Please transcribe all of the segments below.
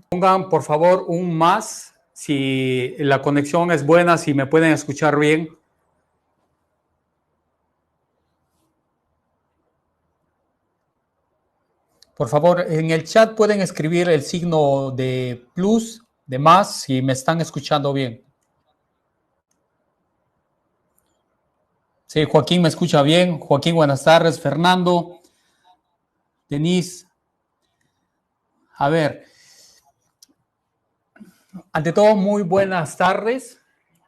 Pongan por favor un más si la conexión es buena, si me pueden escuchar bien. Por favor, en el chat pueden escribir el signo de plus, de más, si me están escuchando bien. Sí, Joaquín me escucha bien. Joaquín, buenas tardes. Fernando, Denise. A ver, ante todo, muy buenas tardes.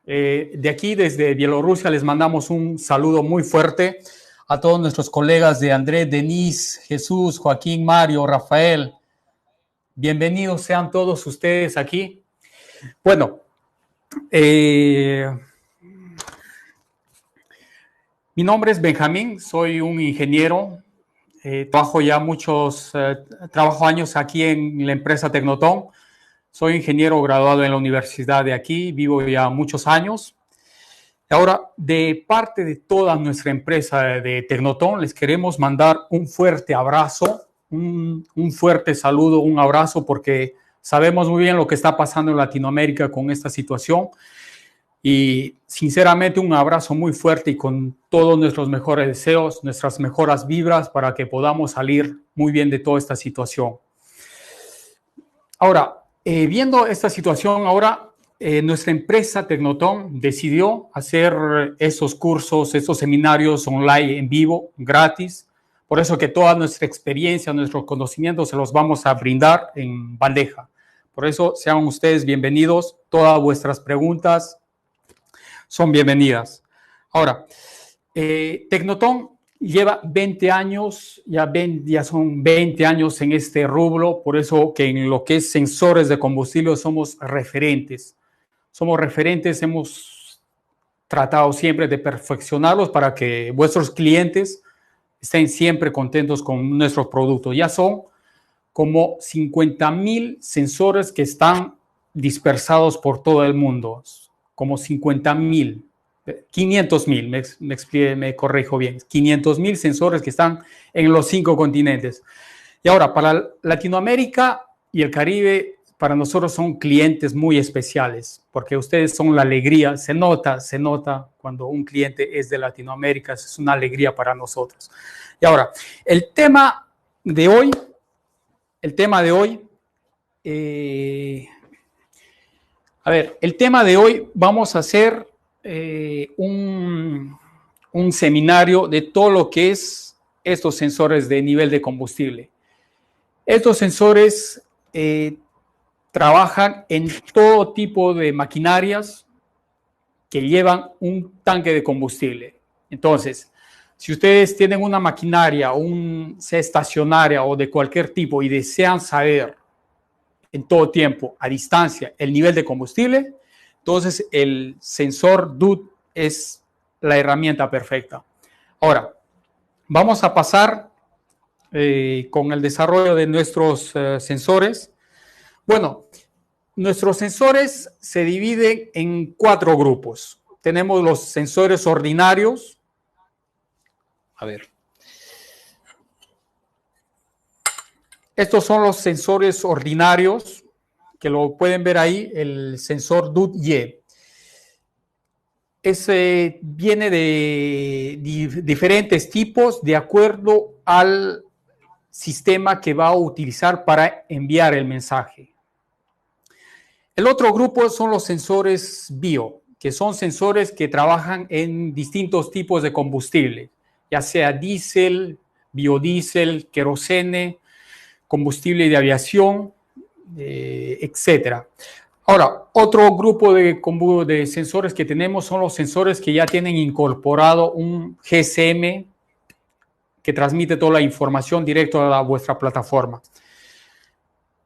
De aquí, desde Bielorrusia, les mandamos un saludo muy fuerte a todos nuestros colegas de Andrés, Denise, Jesús, Joaquín, Mario, Rafael. Bienvenidos sean todos ustedes aquí. Bueno, mi nombre es Benjamín, soy un ingeniero. Trabajo años aquí en la empresa Tecnotón. Soy ingeniero graduado en la universidad de aquí, vivo ya muchos años. Ahora, de parte de toda nuestra empresa de Tecnotón, les queremos mandar un fuerte abrazo, un fuerte saludo, un abrazo, porque sabemos muy bien lo que está pasando en Latinoamérica con esta situación. Y sinceramente un abrazo muy fuerte y con todos nuestros mejores deseos, nuestras mejores vibras para que podamos salir muy bien de toda esta situación. Ahora, viendo esta situación, nuestra empresa Tecnotón decidió hacer esos cursos, esos seminarios online en vivo, gratis. Por eso que toda nuestra experiencia, nuestros conocimientos se los vamos a brindar en bandeja. Por eso sean ustedes bienvenidos. Todas vuestras preguntas son bienvenidas. Ahora, Tecnotón lleva 20 años, ya son 20 años en este rubro, por eso que en lo que es sensores de combustible somos referentes. Somos referentes, hemos tratado siempre de perfeccionarlos para que vuestros clientes estén siempre contentos con nuestros productos. Ya son como 50,000 sensores que están dispersados por todo el mundo, como 50,000. 500,000, me corrijo bien, 500,000 sensores que están en los 5 continentes. Y ahora, para Latinoamérica y el Caribe, para nosotros son clientes muy especiales, porque ustedes son la alegría, se nota cuando un cliente es de Latinoamérica, es una alegría para nosotros. Y ahora, el tema de hoy, vamos a hacer un seminario de todo lo que es estos sensores de nivel de combustible. Estos sensores trabajan en todo tipo de maquinarias que llevan un tanque de combustible. Entonces, si ustedes tienen una maquinaria, sea estacionaria o de cualquier tipo y desean saber en todo tiempo, a distancia, el nivel de combustible, entonces el sensor DUT es la herramienta perfecta. Ahora, vamos a pasar con el desarrollo de nuestros sensores. Bueno, nuestros sensores se dividen en 4 grupos. Tenemos los sensores ordinarios. A ver. Estos son los sensores ordinarios, que lo pueden ver ahí, el sensor DUT-Y. Viene de diferentes tipos de acuerdo al sistema que va a utilizar para enviar el mensaje. El otro grupo son los sensores bio, que son sensores que trabajan en distintos tipos de combustible, ya sea diésel, biodiesel, querosene, combustible de aviación, etcétera. Ahora, otro grupo de sensores que tenemos son los sensores que ya tienen incorporado un GSM que transmite toda la información directo a vuestra plataforma.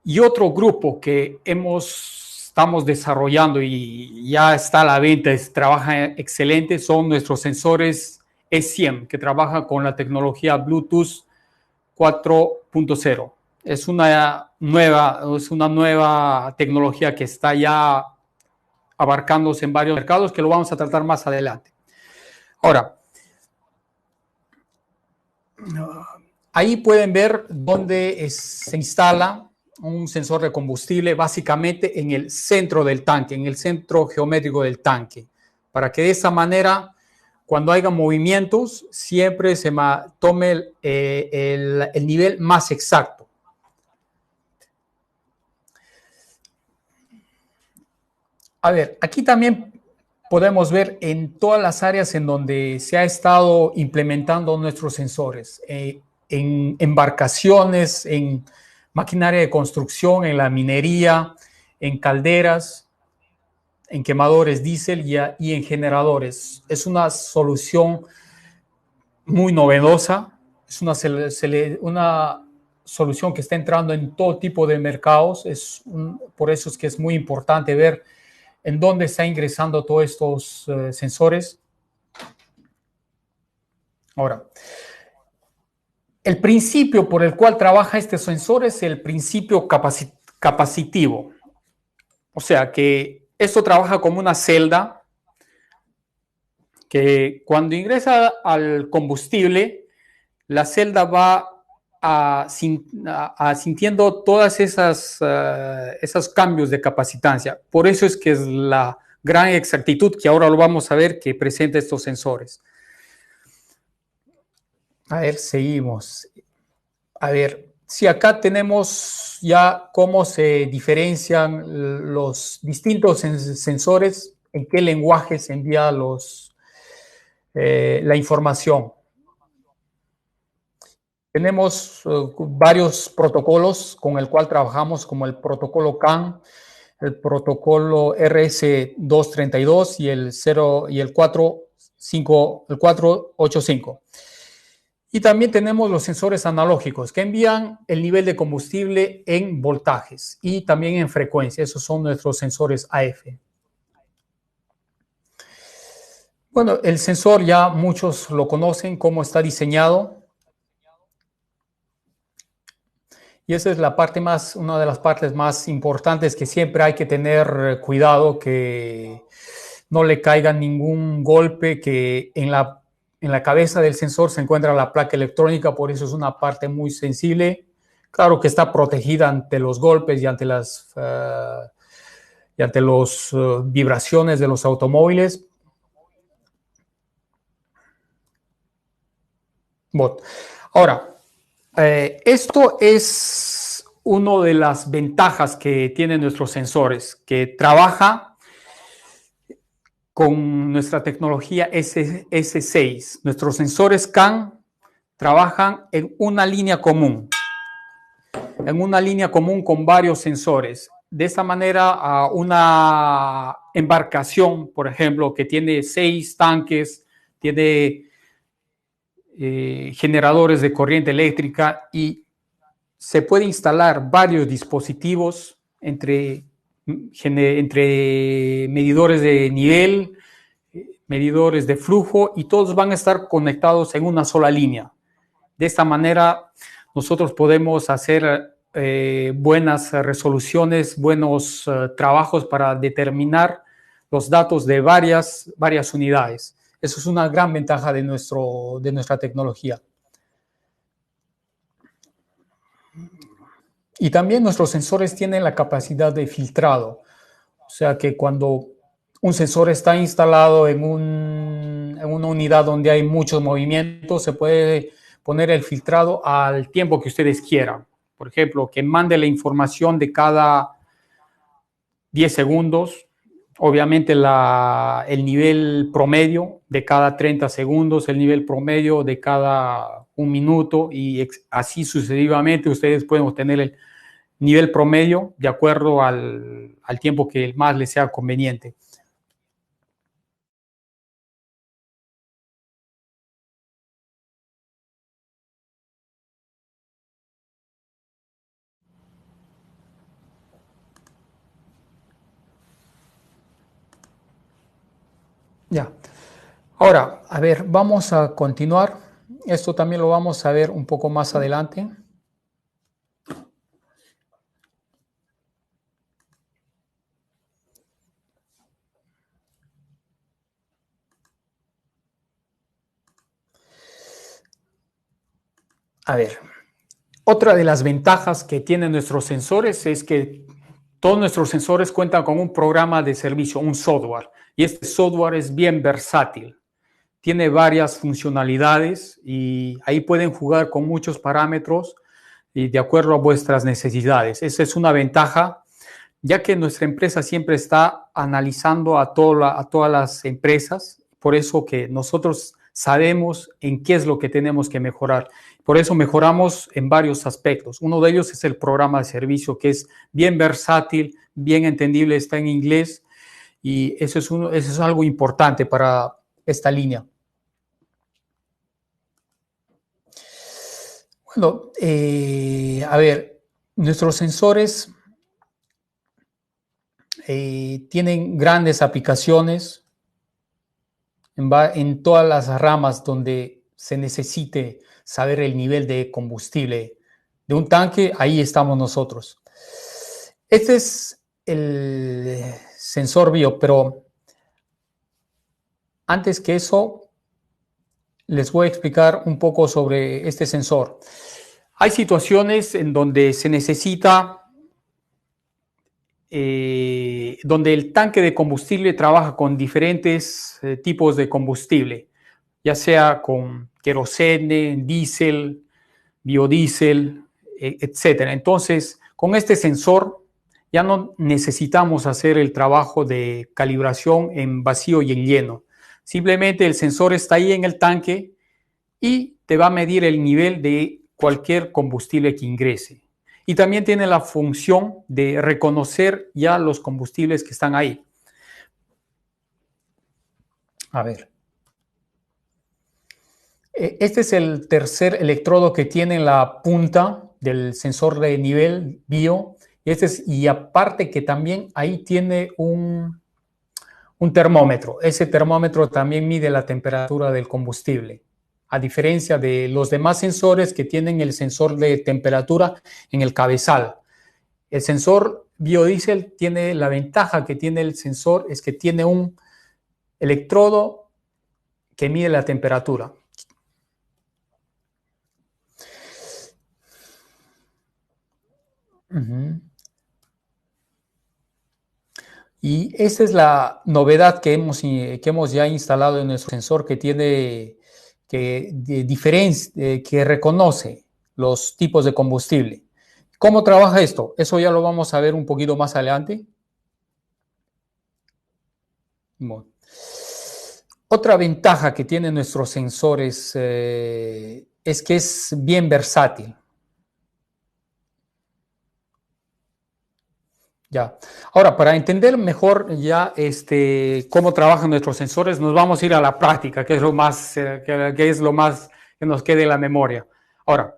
Y otro grupo que estamos desarrollando y ya está a la venta, trabaja excelente, son nuestros sensores E100, que trabajan con la tecnología Bluetooth 4.0. Es una nueva tecnología que está ya abarcándose en varios mercados, que lo vamos a tratar más adelante. Ahora, ahí pueden ver dónde se instala un sensor de combustible básicamente en el centro del tanque, en el centro geométrico del tanque, para que de esa manera, cuando haya movimientos, siempre se tome el nivel más exacto. A ver, aquí también podemos ver en todas las áreas en donde se ha estado implementando nuestros sensores, en embarcaciones, en maquinaria de construcción, en la minería, en calderas, en quemadores diésel y en generadores. Es una solución muy novedosa, es una solución que está entrando en todo tipo de mercados. Por eso es que es muy importante ver en dónde está ingresando todos estos sensores. Ahora, el principio por el cual trabaja este sensor es el principio capacitivo. O sea que esto trabaja como una celda que cuando ingresa al combustible, la celda va sintiendo todas esos cambios de capacitancia. Por eso es que es la gran exactitud que ahora lo vamos a ver que presenta estos sensores. A ver, seguimos. A ver, si acá tenemos ya cómo se diferencian los distintos sensores, en qué lenguaje se envía la información. Tenemos varios protocolos con el cual trabajamos, como el protocolo CAN, el protocolo RS-232 y el 485. Y también tenemos los sensores analógicos que envían el nivel de combustible en voltajes y también en frecuencia. Esos son nuestros sensores AF. Bueno, el sensor ya muchos lo conocen, cómo está diseñado. Y esa es una de las partes más importantes que siempre hay que tener cuidado, que no le caiga ningún golpe, que en la cabeza del sensor se encuentra la placa electrónica, por eso es una parte muy sensible. Claro que está protegida ante los golpes y ante las vibraciones de los automóviles. Bueno, ahora, esto es una de las ventajas que tienen nuestros sensores, que trabaja con nuestra tecnología S6. Nuestros sensores CAN trabajan en una línea común con varios sensores. De esta manera, a una embarcación, por ejemplo, que tiene 6 tanques, tiene generadores de corriente eléctrica y se puede instalar varios dispositivos entre medidores de nivel, medidores de flujo, y todos van a estar conectados en una sola línea. De esta manera, nosotros podemos hacer buenas resoluciones, buenos trabajos para determinar los datos de varias unidades. Eso es una gran ventaja de nuestra tecnología. Y también nuestros sensores tienen la capacidad de filtrado. O sea que cuando un sensor está instalado en una unidad donde hay muchos movimientos, se puede poner el filtrado al tiempo que ustedes quieran. Por ejemplo, que mande la información de cada 10 segundos, obviamente el nivel promedio de cada 30 segundos, el nivel promedio de cada 1 minuto, y así sucesivamente ustedes pueden obtener el nivel promedio de acuerdo al tiempo que más les sea conveniente. Ya. Ahora, a ver, vamos a continuar. Esto también lo vamos a ver un poco más adelante. A ver, Otra de las ventajas que tienen nuestros sensores es que todos nuestros sensores cuentan con un programa de servicio, un software, y este software es bien versátil. Tiene varias funcionalidades y ahí pueden jugar con muchos parámetros y de acuerdo a vuestras necesidades. Esa es una ventaja, ya que nuestra empresa siempre está analizando a todas las empresas, por eso que nosotros sabemos en qué es lo que tenemos que mejorar. Por eso mejoramos en varios aspectos. Uno de ellos es el programa de servicio, que es bien versátil, bien entendible, está en inglés, y eso es algo importante para esta línea. Bueno, a ver, nuestros sensores tienen grandes aplicaciones en todas las ramas donde se necesite saber el nivel de combustible de un tanque. Ahí estamos nosotros. Este es el sensor bio, pero antes que eso, les voy a explicar un poco sobre este sensor. Hay situaciones en donde se necesita, donde el tanque de combustible trabaja con diferentes tipos de combustible, ya sea con querosene, diésel, biodiesel, etcétera. Entonces, con este sensor ya no necesitamos hacer el trabajo de calibración en vacío y en lleno. Simplemente el sensor está ahí en el tanque y te va a medir el nivel de cualquier combustible que ingrese. Y también tiene la función de reconocer ya los combustibles que están ahí. A ver. Este es el tercer electrodo que tiene en la punta del sensor de nivel bio. Y aparte que también ahí tiene un termómetro. Ese termómetro también mide la temperatura del combustible, a diferencia de los demás sensores que tienen el sensor de temperatura en el cabezal. El sensor biodiesel tiene la ventaja que tiene el sensor, es que tiene un electrodo que mide la temperatura. Y esta es la novedad que hemos ya instalado en nuestro sensor, que tiene que reconoce los tipos de combustible. ¿Cómo trabaja esto? Eso ya lo vamos a ver un poquito más adelante. Bueno. Otra ventaja que tienen nuestros sensores es que es bien versátil. Ya. Ahora, para entender mejor ya cómo trabajan nuestros sensores, nos vamos a ir a la práctica, que es lo más que nos quede en la memoria. Ahora,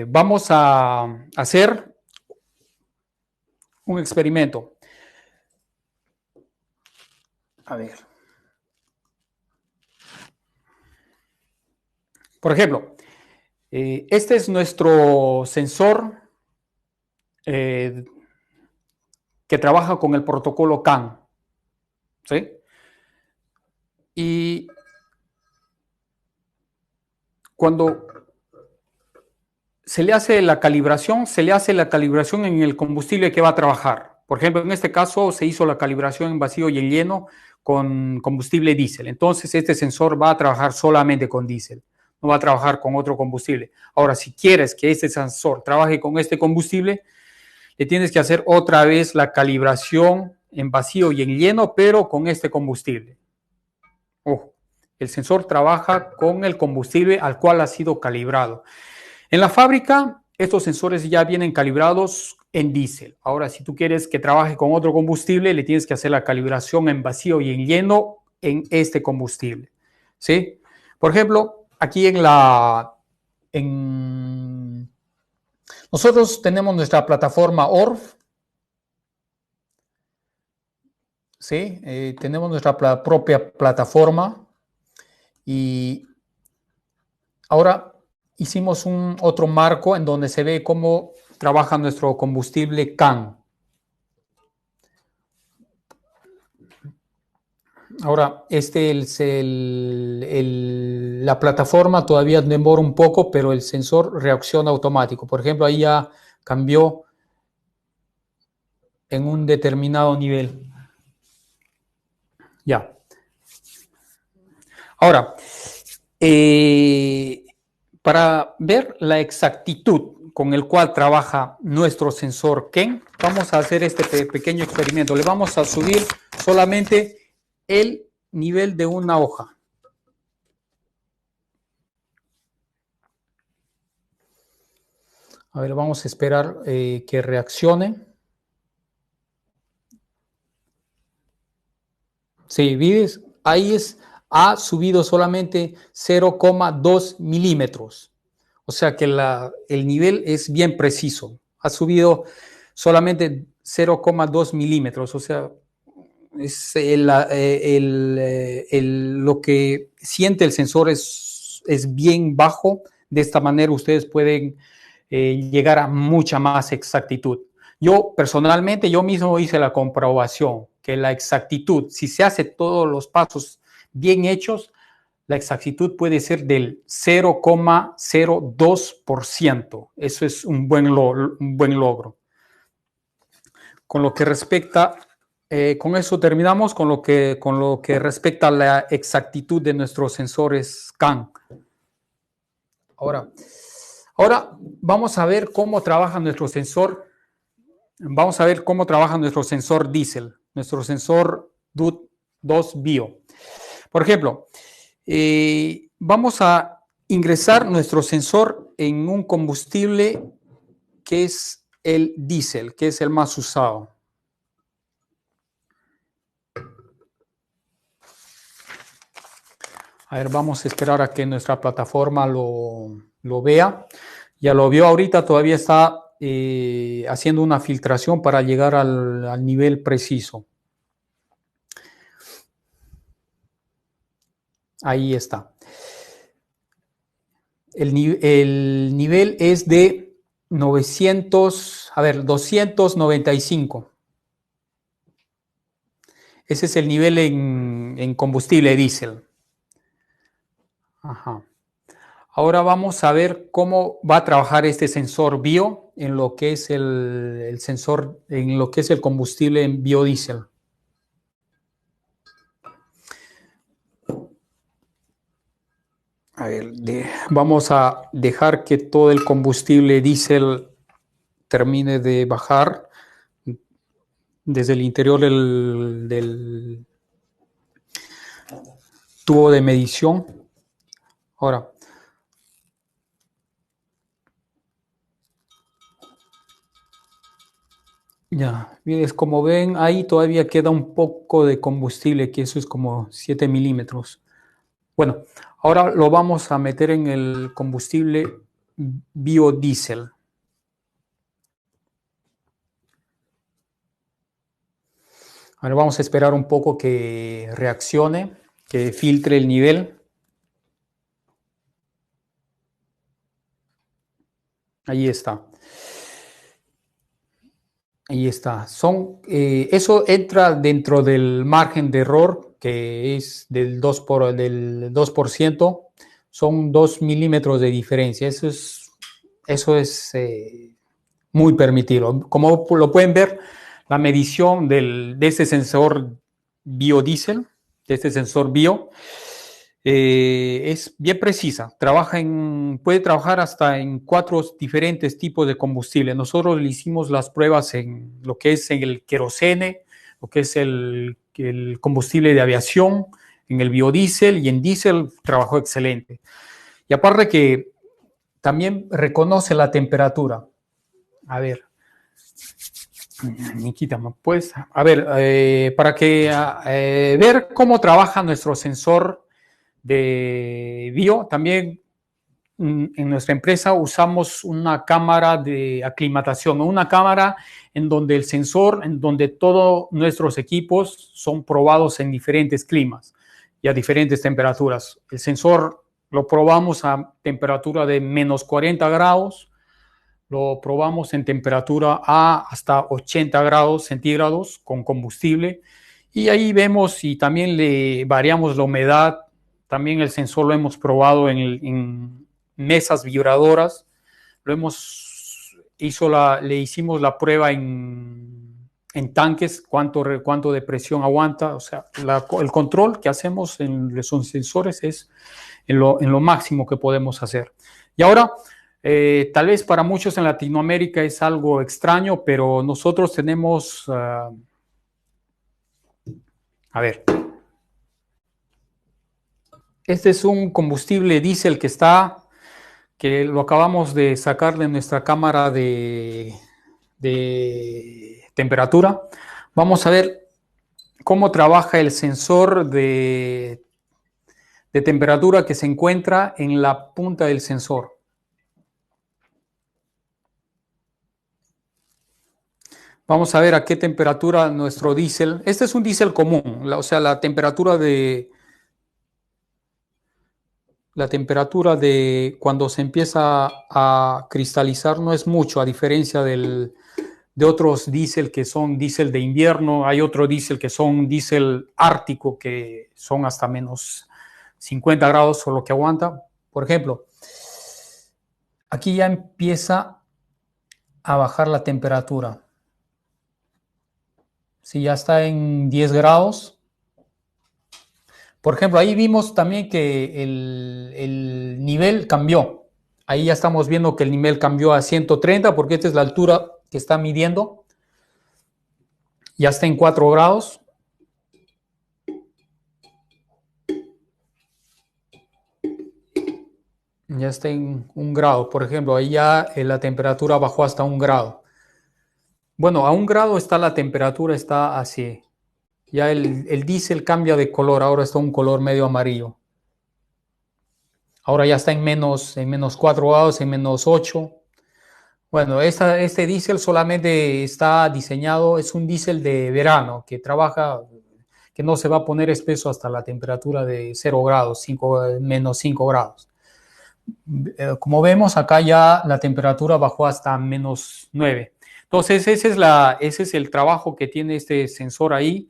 vamos a hacer un experimento. A ver. Por ejemplo, este es nuestro sensor que trabaja con el protocolo CAN, ¿sí? Y cuando se le hace la calibración en el combustible que va a trabajar. Por ejemplo, en este caso se hizo la calibración en vacío y en lleno con combustible diésel. Entonces, este sensor va a trabajar solamente con diésel, no va a trabajar con otro combustible. Ahora, si quieres que este sensor trabaje con este combustible, le tienes que hacer otra vez la calibración en vacío y en lleno, pero con este combustible. Ojo, el sensor trabaja con el combustible al cual ha sido calibrado. En la fábrica, estos sensores ya vienen calibrados en diésel. Ahora, si tú quieres que trabaje con otro combustible, le tienes que hacer la calibración en vacío y en lleno en este combustible, ¿sí? Por ejemplo, aquí nosotros tenemos nuestra plataforma ORF, ¿sí? Tenemos nuestra propia plataforma y ahora hicimos otro marco en donde se ve cómo trabaja nuestro combustible CAN. Ahora, la plataforma todavía demora un poco, pero el sensor reacciona automático. Por ejemplo, ahí ya cambió en un determinado nivel. Ya. Ahora, para ver la exactitud con el cual trabaja nuestro sensor Ken, vamos a hacer este pequeño experimento. Le vamos a subir solamente el nivel de una hoja. A ver, vamos a esperar que reaccione. Sí, ¿ves? Ahí ha subido solamente 0,2 milímetros. O sea que el nivel es bien preciso. Ha subido solamente 0,2 milímetros. O sea, es lo que siente el sensor es bien bajo. De esta manera ustedes pueden llegar a mucha más exactitud. Yo personalmente, yo mismo hice la comprobación que la exactitud, si se hace todos los pasos bien hechos, la exactitud puede ser del 0,02%. Eso es un buen logro. Con lo que respecta, con eso terminamos con lo que respecta a la exactitud de nuestros sensores CAN. Ahora vamos a ver cómo trabaja nuestro sensor. Vamos a ver cómo trabaja nuestro sensor diésel, nuestro sensor DUT2 Bio. Por ejemplo, vamos a ingresar nuestro sensor en un combustible que es el diésel, que es el más usado. A ver, vamos a esperar a que nuestra plataforma lo vea. Ya lo vio ahorita, todavía está haciendo una filtración para llegar al nivel preciso. Ahí está. El nivel es de 295. Ese es el nivel en combustible diésel. Ajá. Ahora vamos a ver cómo va a trabajar este sensor bio en lo que es el sensor, en lo que es el combustible en biodiesel. A ver, vamos a dejar que todo el combustible diésel termine de bajar desde el interior del tubo de medición. Ahora, ya, como ven, ahí todavía queda un poco de combustible, que eso es como 7 milímetros. Bueno, ahora lo vamos a meter en el combustible biodiesel. Ahora vamos a esperar un poco que reaccione, que filtre el nivel. Ahí está. Ahí está. Eso entra dentro del margen de error, que es del 2%. Son 2 milímetros de diferencia. Eso es muy permitido. Como lo pueden ver, la medición de este sensor biodiesel, de este sensor bio, es bien precisa. Puede trabajar hasta en 4 diferentes tipos de combustible. Nosotros le hicimos las pruebas en lo que es en el querosene, lo que es el combustible de aviación, en el biodiesel, y en diésel trabajó excelente. Y aparte que también reconoce la temperatura. A ver, Nikita, pues, a ver, para que ver cómo trabaja nuestro sensor de bio, también en nuestra empresa usamos una cámara de aclimatación, una cámara en donde el sensor, en donde todos nuestros equipos son probados en diferentes climas y a diferentes temperaturas. El sensor lo probamos a temperatura de menos 40 grados, lo probamos en temperatura a hasta 80 grados centígrados con combustible, Y ahí vemos y también le variamos la humedad. También el sensor lo hemos probado en mesas vibradoras. Le hicimos la prueba en tanques, cuánto de presión aguanta. O sea, el control que hacemos en los sensores es en lo máximo que podemos hacer. Y ahora, tal vez para muchos en Latinoamérica es algo extraño, pero nosotros tenemos... a ver, este es un combustible diésel que lo acabamos de sacar de nuestra cámara de temperatura. Vamos a ver cómo trabaja el sensor de temperatura que se encuentra en la punta del sensor. Vamos a ver a qué temperatura nuestro diésel. Este es un diésel común, o sea, la temperatura de cuando se empieza a cristalizar no es mucho, a diferencia de otros diésel que son diésel de invierno. Hay otro diésel que son diésel ártico, que son hasta menos 50 grados o lo que aguanta. Por ejemplo, aquí ya empieza a bajar la temperatura. Si ya está en 10 grados. Por ejemplo, ahí vimos también que el nivel cambió. Ahí ya estamos viendo que el nivel cambió a 130, porque esta es la altura que está midiendo. Ya está en 4 grados. Ya está en 1 grado. Por ejemplo, ahí ya la temperatura bajó hasta 1 grado. Bueno, a 1 grado está la temperatura, está así. Ya el diésel cambia de color, ahora está un color medio amarillo. Ahora ya está en menos 4 grados, en menos 8. Bueno, este diésel solamente está diseñado, es un diésel de verano que trabaja, que no se va a poner espeso hasta la temperatura de 0 grados, menos 5 grados. Como vemos, acá ya la temperatura bajó hasta menos 9. Entonces, ese es el trabajo que tiene este sensor ahí,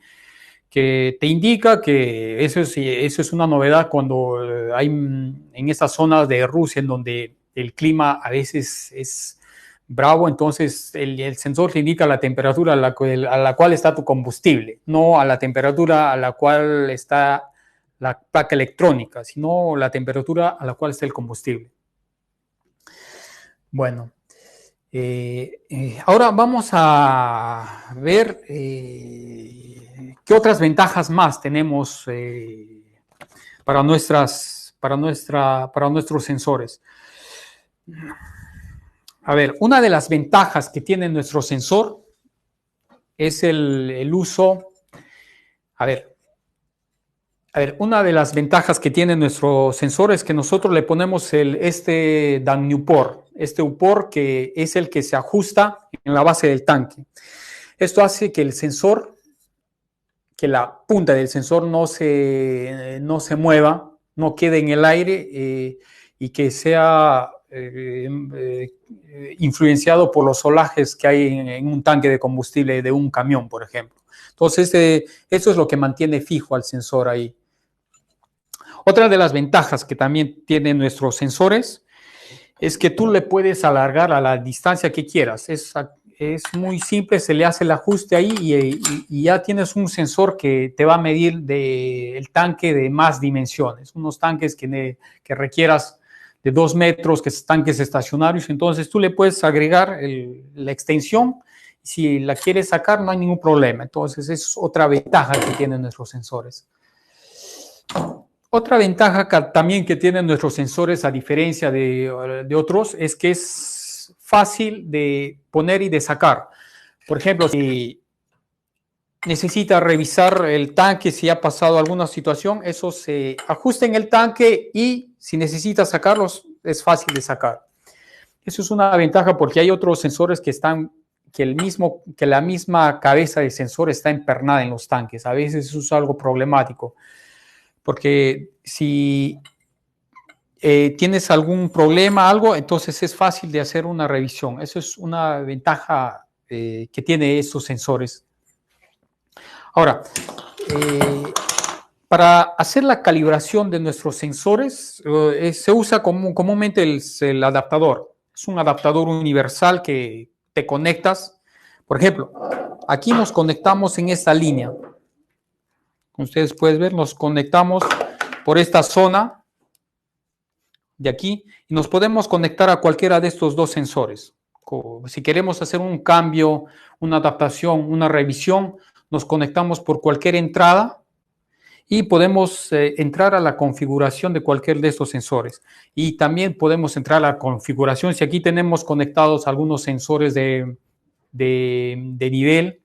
que te indica que eso es una novedad cuando hay en estas zonas de Rusia en donde el clima a veces es bravo. Entonces el sensor te indica la temperatura a la cual está tu combustible, no a la temperatura a la cual está la placa electrónica, sino la temperatura a la cual está el combustible. Bueno, ahora vamos a ver qué otras ventajas más tenemos para nuestros sensores. A ver, una de las ventajas que tiene nuestro sensor es el uso. A ver, una de las ventajas que tiene nuestro sensor es que nosotros le ponemos este DAN-Newport, este UPOR, que es el que se ajusta en la base del tanque. Esto hace que el sensor, que la punta del sensor no se mueva, no quede en el aire y que sea influenciado por los solajes que hay en un tanque de combustible de un camión, por ejemplo. Entonces, eso es lo que mantiene fijo al sensor ahí. Otra de las ventajas que también tienen nuestros sensores es que tú le puedes alargar a la distancia que quieras. Es muy simple, se le hace el ajuste ahí y ya tienes un sensor que te va a medir el tanque de más dimensiones, unos tanques que requieras de 2 metros, que son tanques estacionarios. Entonces tú le puedes agregar la extensión. Si la quieres sacar, no hay ningún problema. Entonces es otra ventaja que tienen nuestros sensores. Otra ventaja también que tienen nuestros sensores, a diferencia de otros, es que es fácil de poner y de sacar. Por ejemplo, si necesita revisar el tanque, si ha pasado alguna situación, eso se ajusta en el tanque y si necesita sacarlos, es fácil de sacar. Eso es una ventaja porque hay otros sensores que la misma cabeza del sensor está empernada en los tanques. A veces eso es algo problemático. Porque si tienes algún problema, entonces es fácil de hacer una revisión. Eso es una ventaja que tiene estos sensores. Ahora, para hacer la calibración de nuestros sensores, se usa comúnmente el adaptador. Es un adaptador universal que te conectas. Por ejemplo, aquí nos conectamos en esta línea. Como ustedes pueden ver, nos conectamos por esta zona de aquí y nos podemos conectar a cualquiera de estos dos sensores. Si queremos hacer un cambio, una adaptación, una revisión, nos conectamos por cualquier entrada y podemos entrar a la configuración de cualquier de estos sensores. Y también podemos entrar a la configuración, si aquí tenemos conectados algunos sensores de nivel,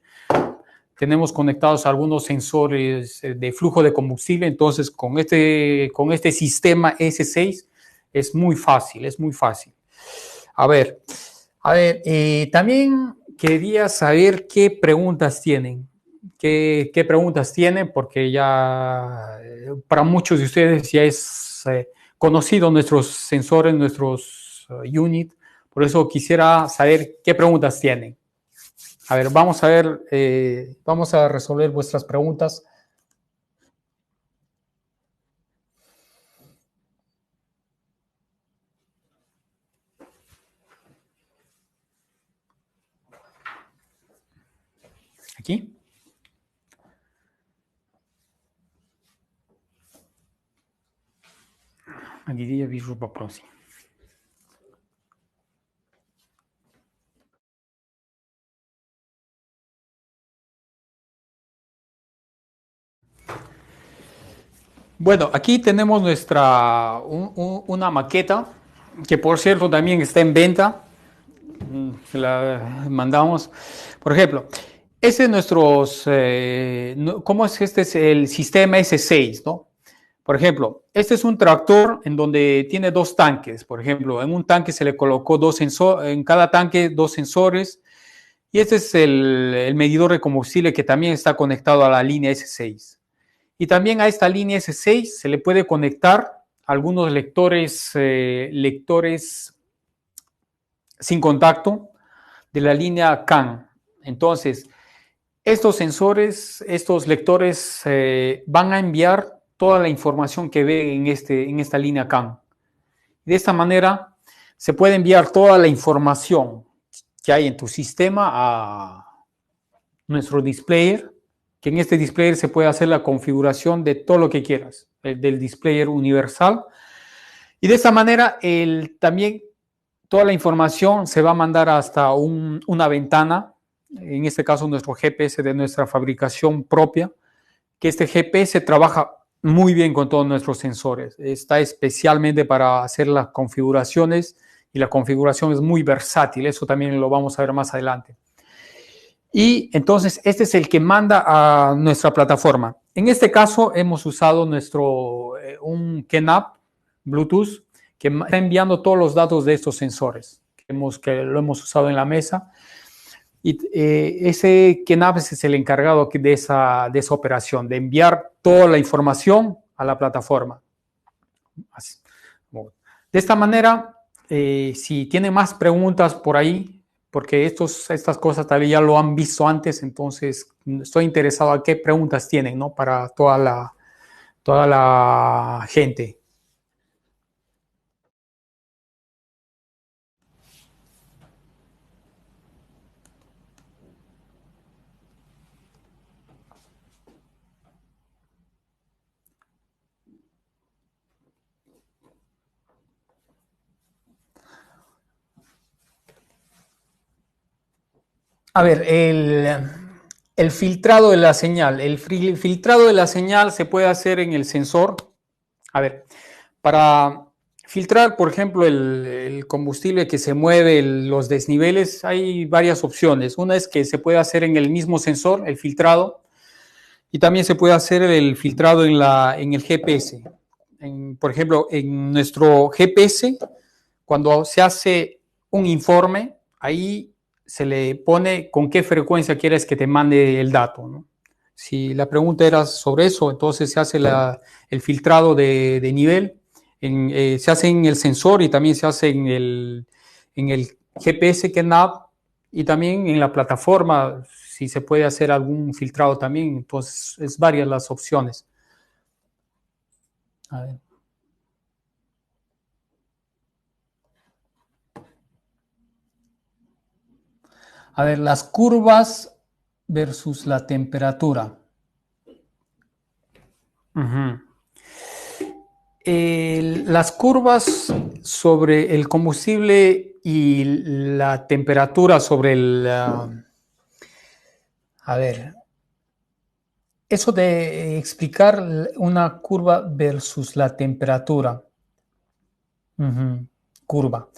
tenemos conectados algunos sensores de flujo de combustible, entonces con este sistema S6 es muy fácil, es muy fácil. A ver, también quería saber qué preguntas tienen. ¿Qué preguntas tienen? Porque ya para muchos de ustedes ya es conocido nuestros sensores, nuestros unit. Por eso quisiera saber qué preguntas tienen. A ver, vamos a ver, vamos a resolver vuestras preguntas. Aquí. Aquí я вижу вопросы. Bueno, aquí tenemos una maqueta que, por cierto, también está en venta. La mandamos. Por ejemplo, ese es ¿cómo es? Este es el sistema S6, ¿no? Por ejemplo, este es un tractor en donde tiene dos tanques. Por ejemplo, en un tanque se le colocó en cada tanque dos sensores. Y este es el medidor de combustible que también está conectado a la línea S6. Y también a esta línea S6 se le puede conectar algunos lectores sin contacto de la línea CAN. Entonces, estos sensores, estos lectores van a enviar toda la información que ve en esta línea CAN. De esta manera se puede enviar toda la información que hay en tu sistema a nuestro displayer, que en este displayer se puede hacer la configuración de todo lo que quieras, del displayer universal. Y de esta manera también toda la información se va a mandar hasta una ventana, en este caso nuestro GPS de nuestra fabricación propia, que este GPS trabaja muy bien con todos nuestros sensores. Está especialmente para hacer las configuraciones y la configuración es muy versátil. Eso también lo vamos a ver más adelante. Y entonces este es el que manda a nuestra plataforma. En este caso hemos usado un KENAP Bluetooth que está enviando todos los datos de estos sensores que lo hemos usado en la mesa. Y ese KENAP es el encargado de esa operación, de enviar toda la información a la plataforma. Así. De esta manera, si tienen más preguntas por ahí, porque estas cosas tal vez ya lo han visto antes, entonces estoy interesado a qué preguntas tienen, ¿no? Para toda la gente. A ver, el filtrado de la señal. El filtrado de la señal se puede hacer en el sensor. A ver, para filtrar, por ejemplo, el combustible que se mueve, los desniveles, hay varias opciones. Una es que se puede hacer en el mismo sensor, el filtrado, y también se puede hacer el filtrado en el GPS. Por ejemplo, en nuestro GPS, cuando se hace un informe, ahí se le pone con qué frecuencia quieres que te mande el dato, ¿no? Si la pregunta era sobre eso, entonces se hace el filtrado de nivel, se hace en el sensor y también se hace en el GPS KENAP Y también en la plataforma, si se puede hacer algún filtrado también, entonces es varias las opciones. A ver. A ver, las curvas versus la temperatura. Las curvas sobre el combustible y la temperatura sobre el... a ver, eso de explicar una curva versus la temperatura. Curva.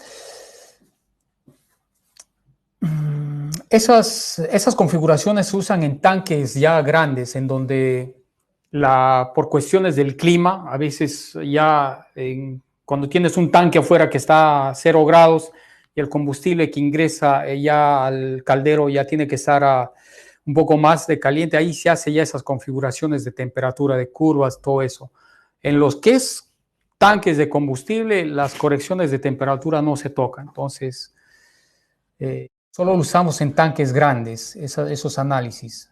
Esas configuraciones se usan en tanques ya grandes, en donde por cuestiones del clima, a veces ya cuando tienes un tanque afuera que está a 0 grados y el combustible que ingresa ya al caldero ya tiene que estar a un poco más de caliente, ahí se hace ya esas configuraciones de temperatura, de curvas, todo eso. En los que es tanques de combustible, las correcciones de temperatura no se tocan, entonces solo lo usamos en tanques grandes, esos análisis.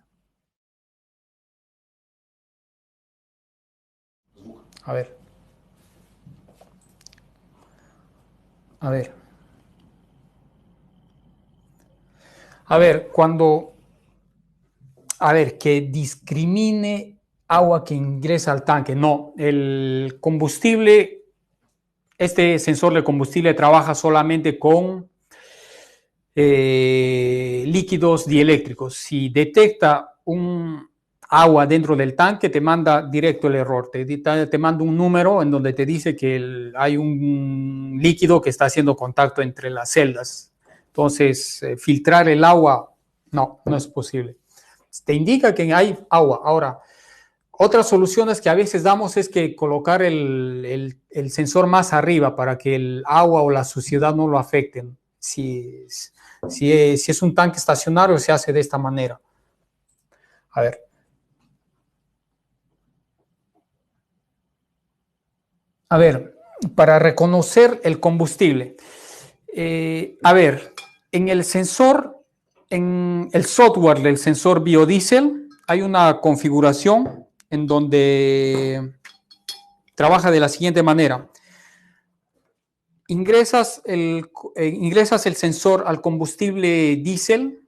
A ver. A ver. A ver, que discrimine agua que ingresa al tanque. No, el combustible, este sensor de combustible trabaja solamente con líquidos dieléctricos. Si detecta un agua dentro del tanque, te manda directo el error. Te manda un número en donde te dice que hay un líquido que está haciendo contacto entre las celdas. Entonces, filtrar el agua, no es posible. Te indica que hay agua. Ahora, otras soluciones que a veces damos es que colocar el sensor más arriba para que el agua o la suciedad no lo afecten. Si es un tanque estacionario, se hace de esta manera. A ver. A ver, para reconocer el combustible. A ver, en el sensor, en el software del sensor biodiesel, hay una configuración en donde trabaja de la siguiente manera. Ingresas el sensor al combustible diésel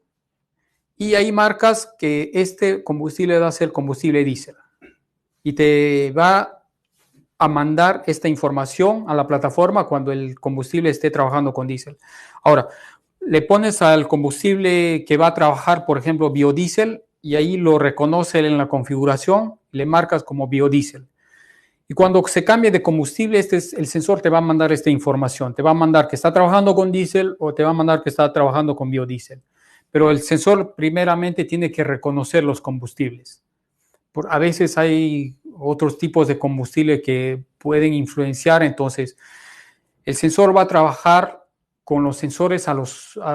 y ahí marcas que este combustible va a ser combustible diésel. Y te va a mandar esta información a la plataforma cuando el combustible esté trabajando con diésel. Ahora, le pones al combustible que va a trabajar, por ejemplo, biodiesel, y ahí lo reconoce en la configuración, le marcas como biodiesel. Y cuando se cambie de combustible, el sensor te va a mandar esta información. Te va a mandar que está trabajando con diésel o te va a mandar que está trabajando con biodiesel. Pero el sensor primeramente tiene que reconocer los combustibles. A veces hay otros tipos de combustible que pueden influenciar, entonces el sensor va a trabajar con los sensores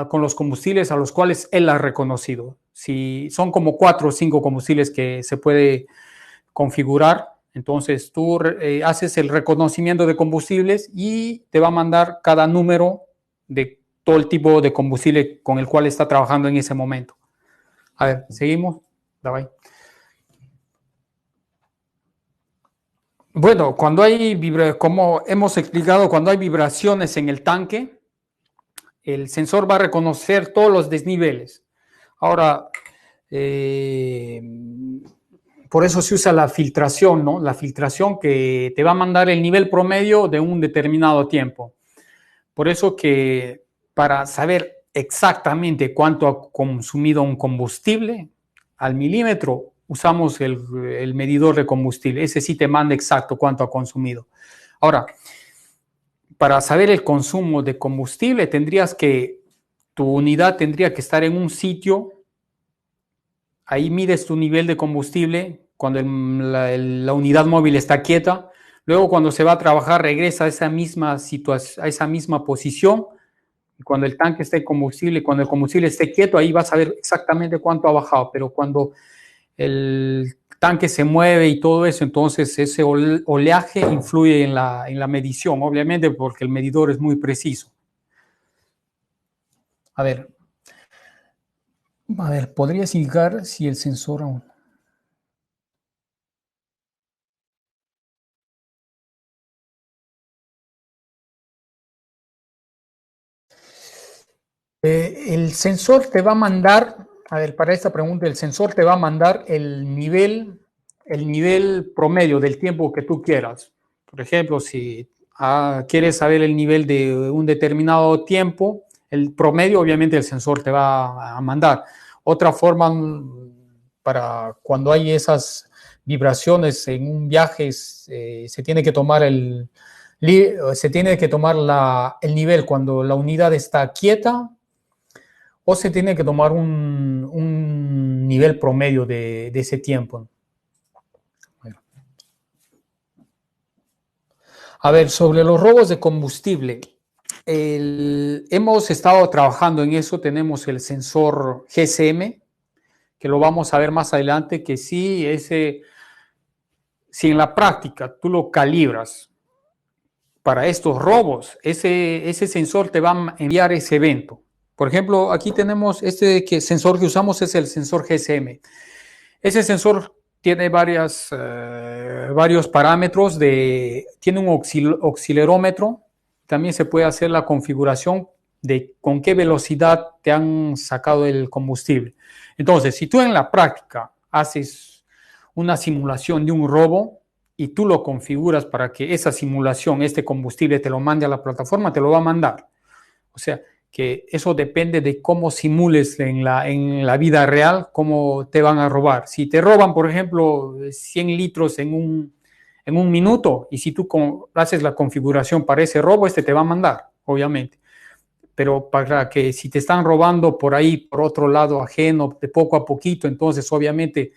con los combustibles a los cuales él ha reconocido. Si son como 4 o 5 combustibles que se puede configurar, entonces tú haces el reconocimiento de combustibles y te va a mandar cada número de todo el tipo de combustible con el cual está trabajando en ese momento. A ver, seguimos. Bye. Bueno, como hemos explicado, cuando hay vibraciones en el tanque, el sensor va a reconocer todos los desniveles. Ahora, por eso se usa la filtración, ¿no? La filtración que te va a mandar el nivel promedio de un determinado tiempo. Por eso que para saber exactamente cuánto ha consumido un combustible al milímetro, usamos el medidor de combustible. Ese sí te manda exacto cuánto ha consumido. Ahora, para saber el consumo de combustible, tu unidad tendría que estar en un sitio. Ahí mides tu nivel de combustible cuando la unidad móvil está quieta. Luego, cuando se va a trabajar, regresa a esa misma situación, a esa misma posición. Y cuando el tanque esté combustible, cuando el combustible esté quieto, ahí vas a ver exactamente cuánto ha bajado. Pero cuando el tanque se mueve y todo eso, entonces ese oleaje influye en la medición, obviamente, porque el medidor es muy preciso. A ver, A ver, ¿podrías indicar si el sensor aún? El sensor te va a mandar, a ver, para esta pregunta, el sensor te va a mandar el nivel promedio del tiempo que tú quieras. Por ejemplo, si quieres saber el nivel de un determinado tiempo, el promedio obviamente el sensor te va a mandar. Otra forma para cuando hay esas vibraciones en un viaje, se tiene que tomar se tiene que tomar el nivel cuando la unidad está quieta o se tiene que tomar un nivel promedio de ese tiempo. A ver, sobre los robos de combustible, hemos estado trabajando en eso, tenemos el sensor GSM, que lo vamos a ver más adelante, que sí, si en la práctica tú lo calibras para estos robos, ese sensor te va a enviar ese evento. Por ejemplo, aquí tenemos sensor que usamos es el sensor GSM. Ese sensor tiene varios parámetros, tiene un oscilerómetro, también se puede hacer la configuración de con qué velocidad te han sacado el combustible. Entonces, si tú en la práctica haces una simulación de un robo y tú lo configuras para que esa simulación, este combustible te lo mande a la plataforma, te lo va a mandar. O sea, que eso depende de cómo simules en la vida real, cómo te van a robar. Si te roban, por ejemplo, 100 litros en un minuto, y si tú haces la configuración para ese robo, te va a mandar, obviamente. Pero para que si te están robando por ahí, por otro lado ajeno, de poco a poquito, entonces obviamente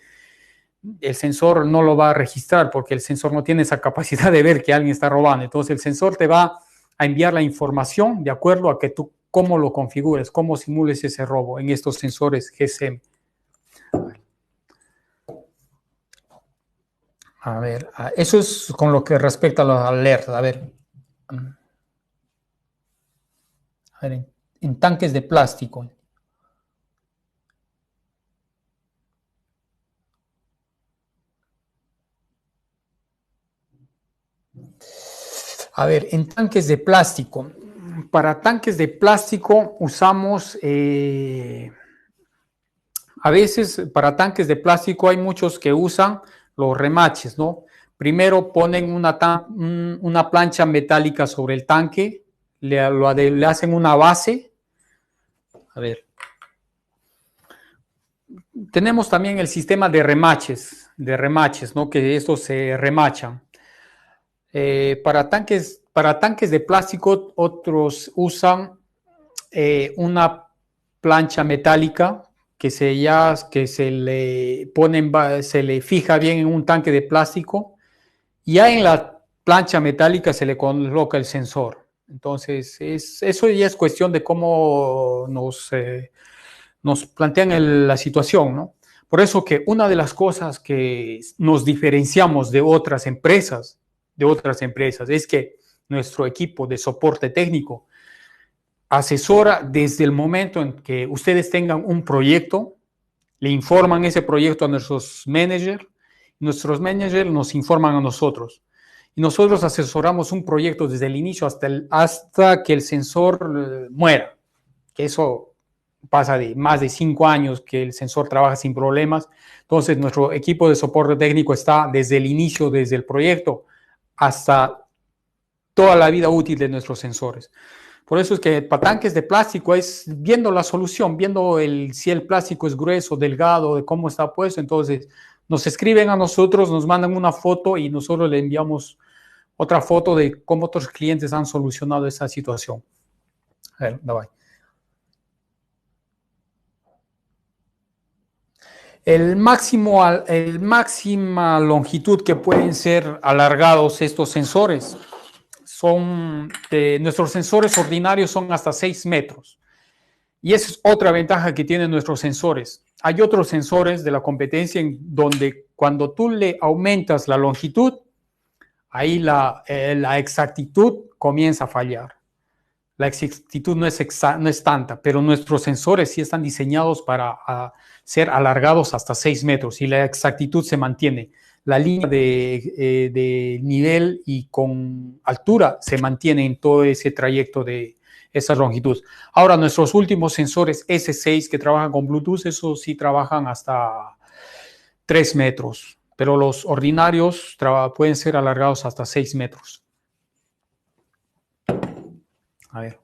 el sensor no lo va a registrar porque el sensor no tiene esa capacidad de ver que alguien está robando. Entonces el sensor te va a enviar la información de acuerdo a que tú cómo lo configures, cómo simules ese robo en estos sensores GSM. A ver, eso es con lo que respecta a los alertas. A ver, en tanques de plástico. A ver, en tanques de plástico. Para tanques de plástico usamos, a veces para tanques de plástico hay muchos que usan los remaches, ¿no? Primero ponen una plancha metálica sobre el tanque, le hacen una base. A ver. Tenemos también el sistema de remaches, ¿no? Que estos se remachan. Para tanques de plástico, otros usan una plancha metálica que se le fija bien en un tanque de plástico. Y ya en la plancha metálica se le coloca el sensor. Entonces, eso ya es cuestión de cómo nos plantean la situación, ¿no? Por eso que una de las cosas que nos diferenciamos de otras empresas, es que nuestro equipo de soporte técnico asesora desde el momento en que ustedes tengan un proyecto, le informan ese proyecto a nuestros managers nos informan a nosotros. Y nosotros asesoramos un proyecto desde el inicio hasta que el sensor muera, que eso pasa de más de 5 años que el sensor trabaja sin problemas. Entonces, nuestro equipo de soporte técnico está desde el inicio, desde el proyecto, hasta toda la vida útil de nuestros sensores. Por eso es que para tanques de plástico es viendo la solución, viendo si el plástico es grueso, delgado, de cómo está puesto. Entonces, nos escriben a nosotros, nos mandan una foto y nosotros le enviamos otra foto de cómo otros clientes han solucionado esa situación. A ver, bye. Máxima longitud que pueden ser alargados estos sensores nuestros sensores ordinarios son hasta 6 metros. Y esa es otra ventaja que tienen nuestros sensores. Hay otros sensores de la competencia en donde cuando tú le aumentas la longitud, ahí la exactitud comienza a fallar. la exactitud no es tanta, pero nuestros sensores sí están diseñados para ser alargados hasta 6 metros y la exactitud se mantiene. La línea de nivel y con altura se mantiene en todo ese trayecto de esa longitud. Ahora, nuestros últimos sensores S6 que trabajan con Bluetooth, esos sí trabajan hasta 3 metros, pero los ordinarios pueden ser alargados hasta 6 metros. A ver.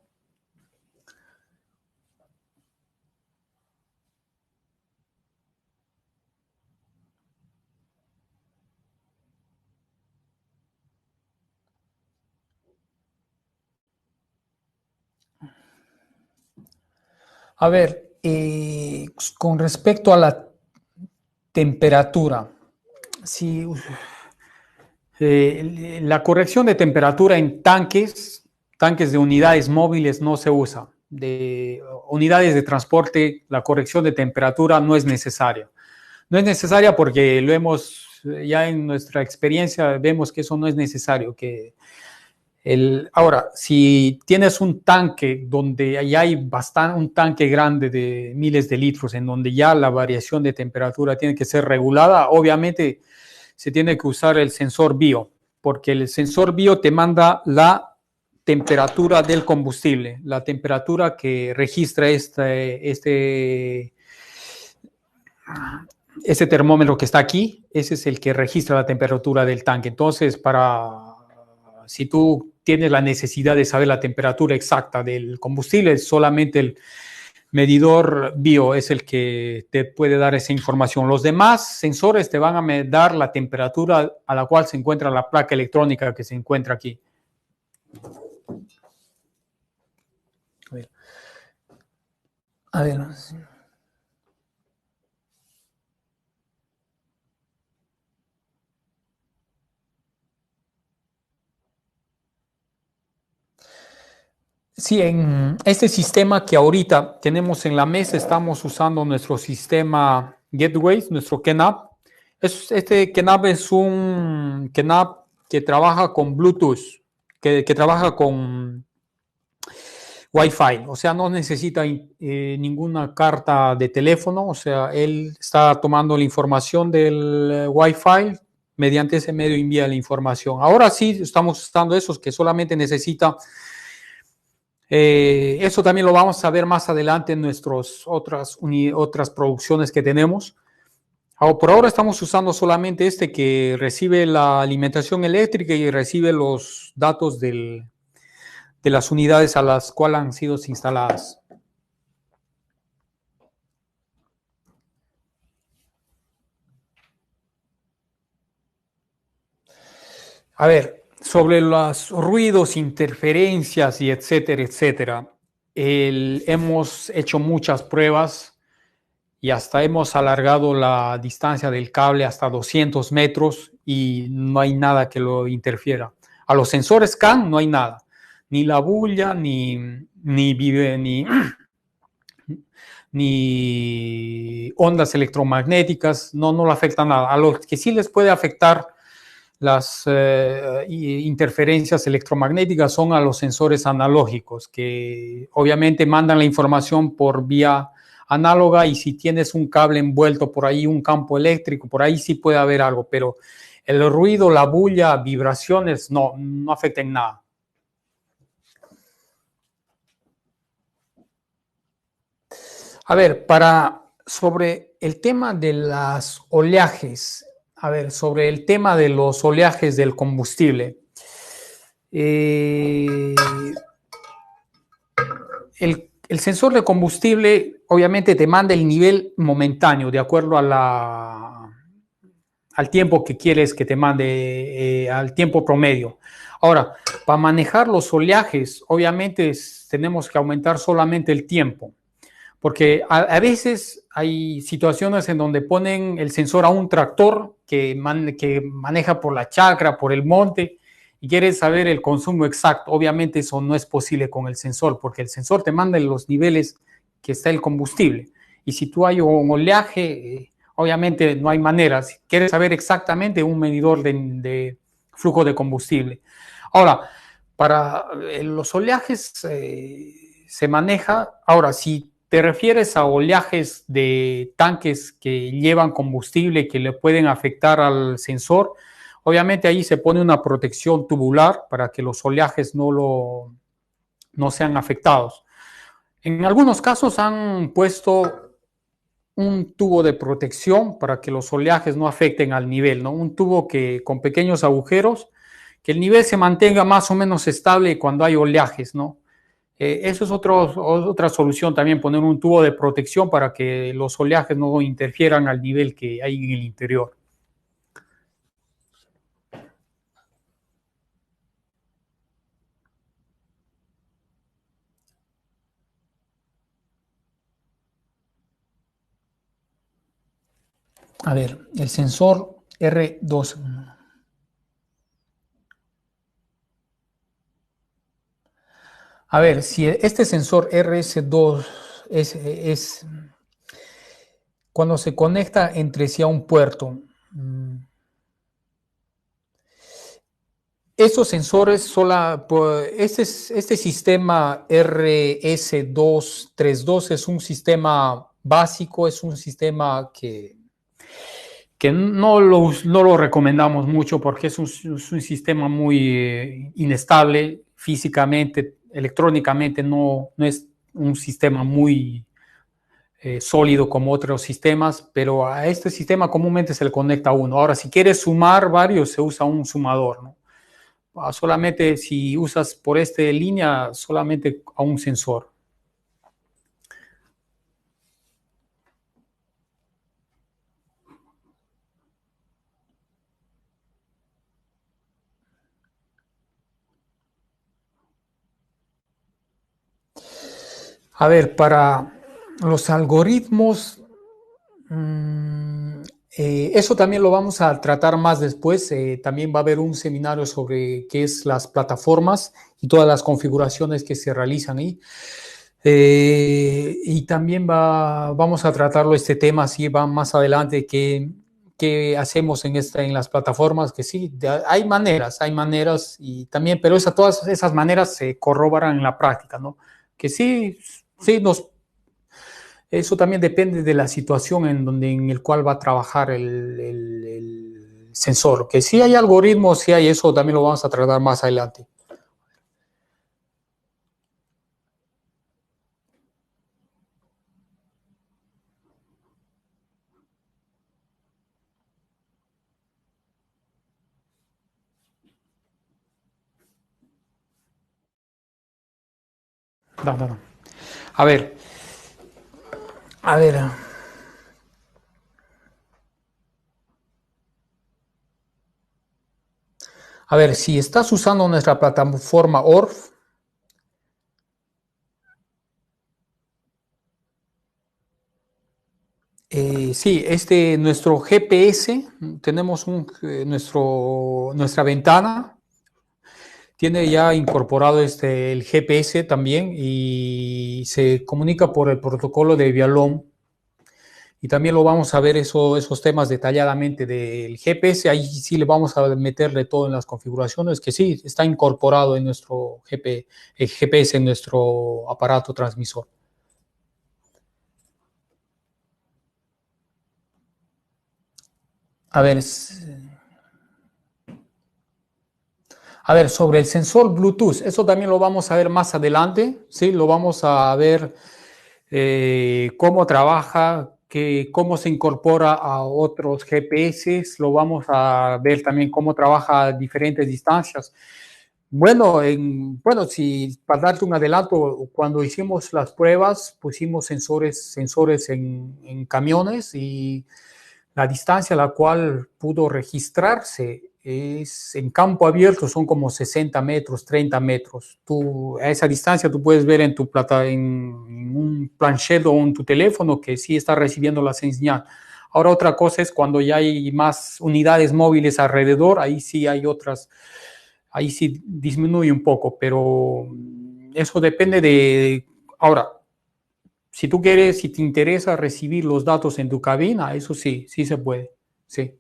A ver, con respecto a la temperatura, si la corrección de temperatura en tanques de unidades móviles no se usa. De unidades de transporte, la corrección de temperatura no es necesaria. No es necesaria porque lo hemos, ya en nuestra experiencia, vemos que eso no es necesario. Ahora, si tienes un tanque donde ya hay un tanque grande de miles de litros, en donde ya la variación de temperatura tiene que ser regulada, obviamente se tiene que usar el sensor bio, porque el sensor bio te manda la temperatura del combustible, la temperatura que registra este termómetro que está aquí, ese es el que registra la temperatura del tanque. Entonces, si tú tienes la necesidad de saber la temperatura exacta del combustible, solamente el medidor bio es el que te puede dar esa información. Los demás sensores te van a dar la temperatura a la cual se encuentra la placa electrónica que se encuentra aquí. A ver. Sí, en este sistema que ahorita tenemos en la mesa, estamos usando nuestro sistema Gateways, nuestro KNAP. Este KNAP es un KNAP que trabaja con Bluetooth, que trabaja con Wi-Fi, o sea, no necesita ninguna carta de teléfono, o sea, él está tomando la información del Wi-Fi, mediante ese medio envía la información. Ahora sí estamos usando esos que solamente necesita. Eso también lo vamos a ver más adelante en nuestras otras producciones que tenemos. Por ahora estamos usando solamente este que recibe la alimentación eléctrica y recibe los datos de las unidades a las cuales han sido instaladas. A ver, sobre los ruidos, interferencias y etcétera, etcétera. Hemos hecho muchas pruebas y hasta hemos alargado la distancia del cable hasta 200 metros y no hay nada que lo interfiera. A los sensores CAN no hay nada, ni la bulla, ni ondas electromagnéticas, no le afecta nada. A los que sí les puede afectar las interferencias electromagnéticas son a los sensores analógicos, que obviamente mandan la información por vía análoga, y si tienes un cable envuelto por ahí, un campo eléctrico, por ahí sí puede haber algo, pero el ruido, la bulla, vibraciones, no afectan nada. A ver, sobre el tema de los oleajes, sobre el tema de los oleajes del combustible, el sensor de combustible obviamente te manda el nivel momentáneo de acuerdo al tiempo que quieres que te mande, al tiempo promedio. Ahora, para manejar los oleajes, obviamente tenemos que aumentar solamente el tiempo, porque a veces hay situaciones en donde ponen el sensor a un tractor que maneja por la chacra, por el monte, y quieres saber el consumo exacto. Obviamente eso no es posible con el sensor, porque el sensor te manda los niveles que está el combustible. Y si tú hay un oleaje, obviamente no hay manera. Si quieres saber exactamente un medidor de flujo de combustible. Ahora, Para los oleajes se maneja, ahora si te refieres a oleajes de tanques que llevan combustible que le pueden afectar al sensor, obviamente ahí se pone una protección tubular para que los oleajes no sean afectados. En algunos casos han puesto un tubo de protección para que los oleajes no afecten al nivel, ¿no? Un tubo que con pequeños agujeros, que el nivel se mantenga más o menos estable cuando hay oleajes, ¿no? Eso es otra solución también, poner un tubo de protección para que los oleajes no interfieran al nivel que hay en el interior. A ver, el sensor R2. A ver, si este sensor RS2 es cuando se conecta entre sí a un puerto, esos sensores, este sistema RS232 es un sistema básico, es un sistema que no lo recomendamos mucho porque es un sistema muy inestable físicamente, electrónicamente, no es un sistema muy sólido como otros sistemas, pero a este sistema comúnmente se le conecta uno. Ahora, si quieres sumar varios, se usa un sumador, ¿no? Solamente si usas por esta línea, solamente a un sensor. A ver, para los algoritmos, eso también lo vamos a tratar más después. También va a haber un seminario sobre qué es las plataformas y todas las configuraciones que se realizan ahí. Y también vamos a tratarlo este tema, así va más adelante, qué hacemos en las plataformas, que sí, hay maneras y también, pero todas esas maneras se corroboran en la práctica, ¿no? Que sí, sí, eso también depende de la situación en el cual va a trabajar el sensor. Que sí hay algoritmos, sí hay eso, también lo vamos a tratar más adelante. No, no, no. A ver, a ver. A ver, si estás usando nuestra plataforma ORF, sí, nuestro GPS, tenemos nuestra ventana, tiene ya incorporado el GPS también y se comunica por el protocolo de Vialón. Y también lo vamos a ver esos temas detalladamente del GPS. Ahí sí le vamos a meterle todo en las configuraciones, que sí, está incorporado en nuestro el GPS en nuestro aparato transmisor. A ver, sobre el sensor Bluetooth, eso también lo vamos a ver más adelante, ¿sí? Lo vamos a ver cómo trabaja, cómo se incorpora a otros GPS, lo vamos a ver también cómo trabaja a diferentes distancias. Bueno, si para darte un adelanto, cuando hicimos las pruebas, pusimos sensores en camiones y la distancia a la cual pudo registrarse es en campo abierto, son como 60 metros, 30 metros. A esa distancia tú puedes ver en un planchette o en tu teléfono que sí está recibiendo la señal. Ahora otra cosa es cuando ya hay más unidades móviles alrededor, ahí sí disminuye un poco, pero eso depende de... Ahora, si tú quieres, si te interesa recibir los datos en tu cabina, eso sí, sí se puede, sí.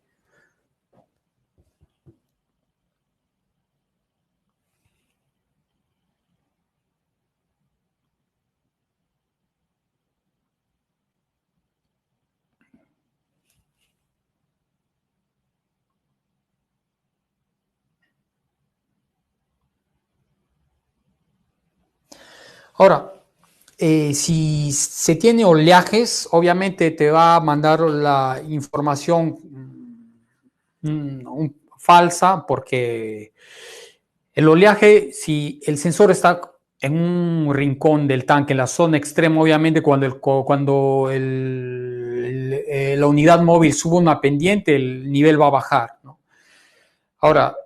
Ahora, si se tiene oleajes, obviamente te va a mandar la información falsa porque el oleaje, si el sensor está en un rincón del tanque, en la zona extrema, obviamente la unidad móvil sube una pendiente, el nivel va a bajar, ¿no? Ahora,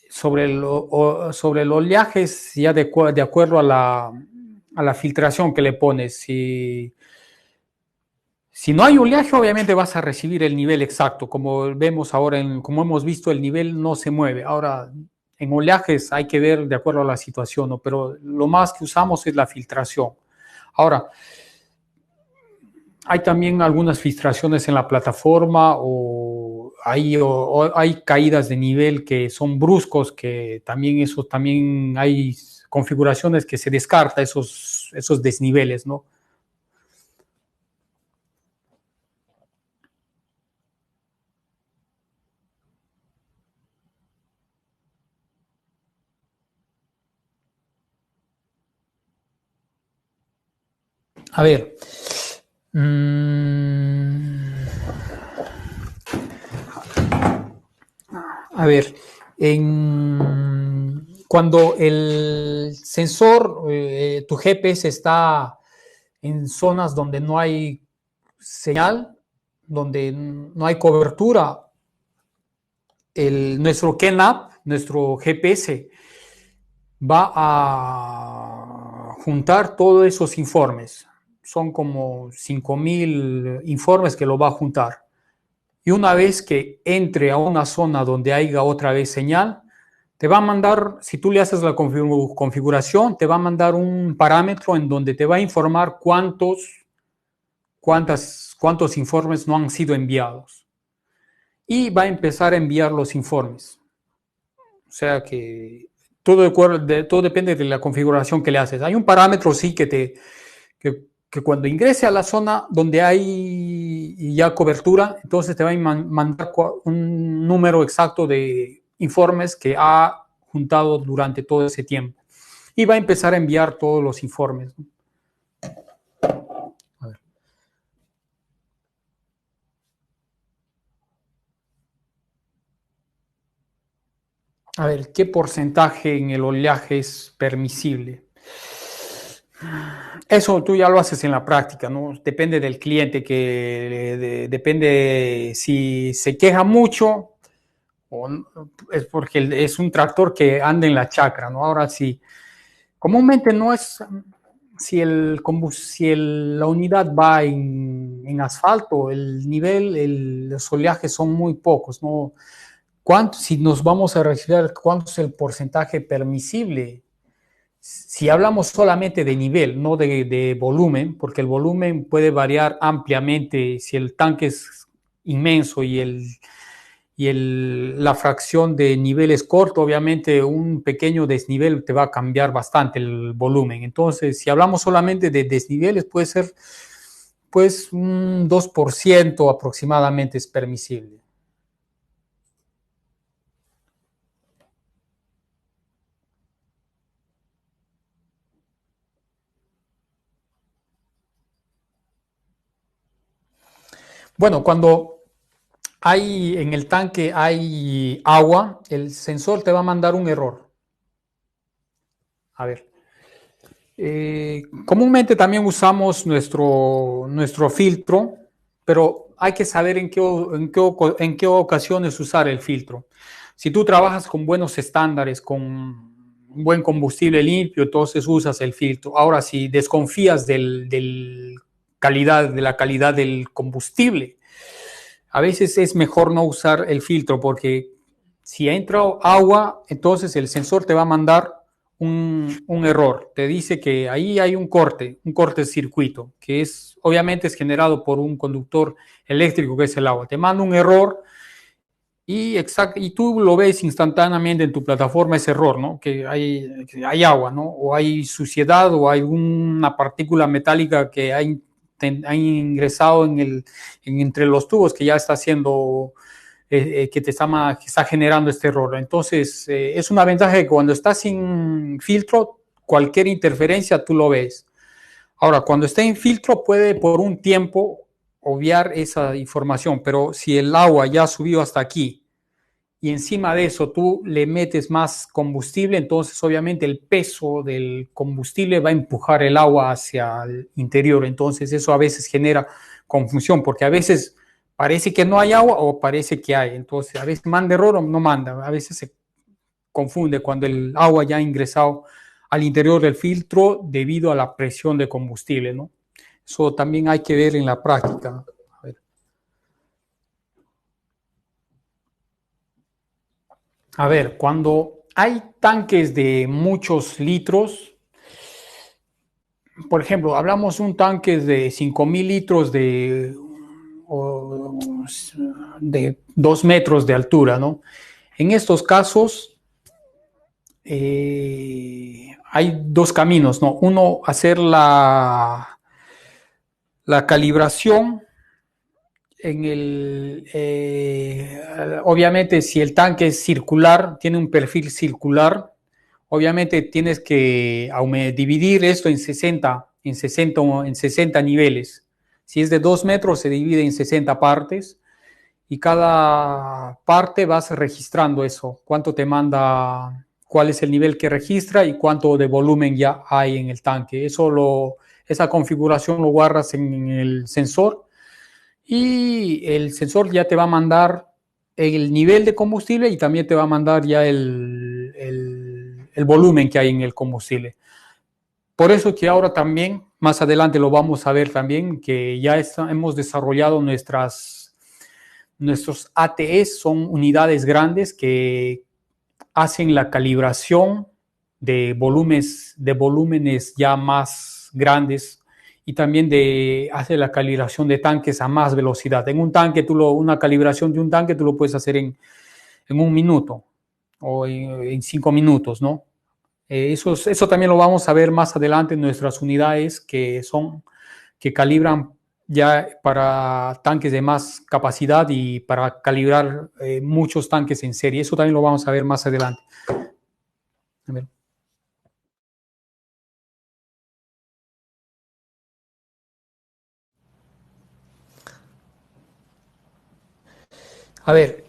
sobre el oleaje, ya de acuerdo a la filtración que le pones, si no hay oleaje, obviamente vas a recibir el nivel exacto. Como vemos ahora, como hemos visto, el nivel no se mueve. Ahora, en oleajes hay que ver de acuerdo a la situación, ¿no? Pero lo más que usamos es la filtración. Ahora, hay también algunas filtraciones en la plataforma o hay caídas de nivel que son bruscos, que también eso también hay configuraciones que se descarta esos desniveles, ¿no? A ver. A ver, cuando el sensor, tu GPS está en zonas donde no hay señal, donde no hay cobertura, nuestro KENAP, nuestro GPS, va a juntar todos esos informes. Son como 5.000 informes que lo va a juntar. Y una vez que entre a una zona donde haya otra vez señal, te va a mandar, si tú le haces la configuración, te va a mandar un parámetro en donde te va a informar cuántos informes no han sido enviados. Y va a empezar a enviar los informes. O sea que todo depende de la configuración que le haces. Hay un parámetro, sí, que cuando ingrese a la zona donde hay ya cobertura, entonces te va a mandar un número exacto de informes que ha juntado durante todo ese tiempo. Y va a empezar a enviar todos los informes. A ver. A ver, ¿qué porcentaje en el oleaje es permisible? Eso tú ya lo haces en la práctica, ¿no? Depende del cliente, depende si se queja mucho o es porque es un tractor que anda en la chacra, ¿no? Ahora sí, comúnmente no es, la unidad va en asfalto, el nivel, los oleajes son muy pocos, ¿no? Si nos vamos a referir, ¿cuánto es el porcentaje permisible? Si hablamos solamente de nivel, no de volumen, porque el volumen puede variar ampliamente si el tanque es inmenso la fracción de nivel es corto, obviamente un pequeño desnivel te va a cambiar bastante el volumen. Entonces, si hablamos solamente de desniveles, puede ser pues un 2% aproximadamente es permisible. Bueno, cuando en el tanque hay agua, el sensor te va a mandar un error. A ver. Comúnmente también usamos nuestro filtro, pero hay que saber en qué ocasiones usar el filtro. Si tú trabajas con buenos estándares, con un buen combustible limpio, entonces usas el filtro. Ahora, si desconfías de la calidad del combustible, a veces es mejor no usar el filtro porque si entra agua, entonces el sensor te va a mandar un error. Te dice que ahí hay un corte de circuito, que obviamente es generado por un conductor eléctrico que es el agua. Te manda un error y tú lo ves instantáneamente en tu plataforma ese error, ¿no? Que hay agua, ¿no? O hay suciedad o hay una partícula metálica que ha ingresado entre los tubos que ya está haciendo que está generando este error. Entonces, es una ventaja que cuando estás sin filtro, cualquier interferencia tú lo ves. Ahora, cuando esté en filtro puede por un tiempo obviar esa información, pero si el agua ya subió hasta aquí y encima de eso tú le metes más combustible, entonces obviamente el peso del combustible va a empujar el agua hacia el interior. Entonces eso a veces genera confusión, porque a veces parece que no hay agua o parece que hay. Entonces a veces manda error o no manda. A veces se confunde cuando el agua ya ha ingresado al interior del filtro debido a la presión de combustible, ¿no? Eso también hay que ver en la práctica. A ver, cuando hay tanques de muchos litros, por ejemplo, hablamos de un tanque de 5.000 litros de 2 metros de altura, ¿no? En estos casos hay dos caminos, ¿no? Uno, hacer la calibración obviamente, si el tanque es circular, tiene un perfil circular, obviamente tienes que dividir esto en 60 niveles. Si es de 2 metros, se divide en 60 partes y cada parte vas registrando eso, cuánto te manda, cuál es el nivel que registra y cuánto de volumen ya hay en el tanque. Esa configuración lo guardas en el sensor y el sensor ya te va a mandar el nivel de combustible y también te va a mandar ya el volumen que hay en el combustible. Por eso que ahora también, más adelante lo vamos a ver también, que ya hemos desarrollado nuestros ATEs, son unidades grandes que hacen la calibración de volúmenes ya más grandes y también hace la calibración de tanques a más velocidad. En un tanque, una calibración de un tanque tú lo puedes hacer en 1 minuto o en 5 minutos, ¿no? Eso también lo vamos a ver más adelante en nuestras unidades que calibran ya para tanques de más capacidad y para calibrar muchos tanques en serie. Eso también lo vamos a ver más adelante. A ver. A ver,